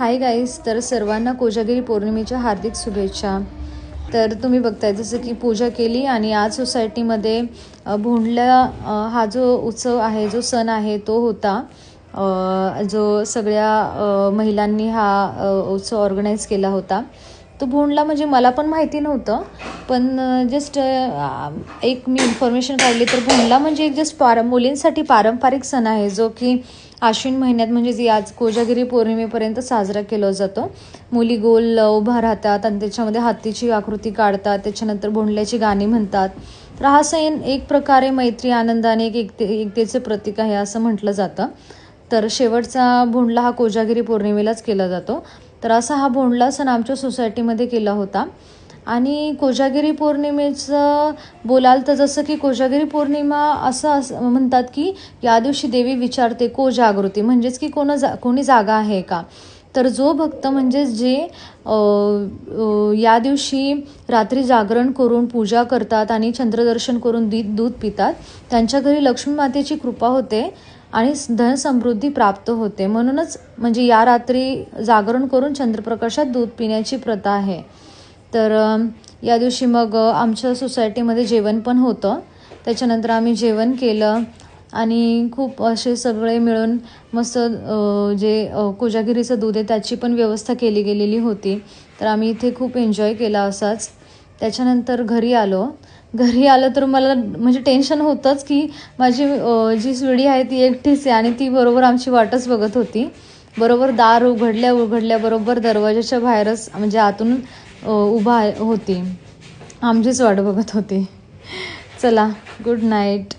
Hi guys, तर सर्वांना कोजागिरी पौर्णिमेच्या हार्दिक शुभेच्छा। तर तुम्ही बघताय जसं की पूजा केली आणि आज सोसायटीमध्ये भोंडला हा जो उत्सव आहे, जो सण आहे तो होता। जो सगळ्या महिलांनी हा उत्सव ऑर्गनाईज केला होता। तो भोंडला म्हणजे मला पण माहिती नव्हतं, पण जस्ट एक मी इन्फॉर्मेशन काढली तर भोंडला म्हणजे एक जस्ट मुलींसाठी पारंपरिक सण आहे, जो की आश्विन महिन्यात म्हणजे जी आज कोजागिरी पौर्णिमेपर्यंत साजरा केला जातो। मुली गोल उभा राहतात आणि त्याच्यामध्ये हत्तीची आकृती काढतात, त्याच्यानंतर भोंडल्याची गाणी म्हणतात। तर हा सण एक प्रकारे मैत्री, आनंद आणि एकतेचे प्रतीक आहे असं म्हटलं जातं। तर शेवटचा भोंडला हा कोजागिरी पौर्णिमेलाच केला जातो। तर असा हा भोंडला सण आमच्या सोसायटीमध्ये केला होता। आणि कोजागिरी पौर्णिमेचं बोलाल तर जसं की कोजागिरी पौर्णिमा असं म्हणतात की या दिवशी देवी विचारते को जागृती, म्हणजेच की कोणी जागा आहे का। तर जो भक्त म्हणजे जे या दिवशी रात्री जागरण करून पूजा करतात आणि चंद्रदर्शन करून दूध पितात, त्यांच्या घरी लक्ष्मी मातेची कृपा होते आणि धन समृद्धी प्राप्त होते। म्हणूनच म्हणजे या रात्री जागरण करून चंद्रप्रकाशात दूध पिण्याची प्रथा आहे। तर या दिवशी मग आमच्या सोसायटीमध्ये जेवण पण होतं। त्याच्यानंतर आम्ही जेवण केलं आणि खूप असे सगळे मिळून मस्त जे कोजागिरीचं दूध आहे त्याची पण व्यवस्था केली गेलेली होती। तर आम्ही इथे खूप एन्जॉय केला असाच। त्याच्यानंतर घरी आलो तर मला म्हणजे टेन्शन होतंच की माझी जी सुडी आहे ती एकटीच आहे आणि ती बरोबर आमची वाटच बघत होती। बरोबर दार उघडल्या बरोबर दरवाजाच्या बाहेरच म्हणजे आतून उभा होती, आमचीच वाट बघत होती। चला, गुड नाईट।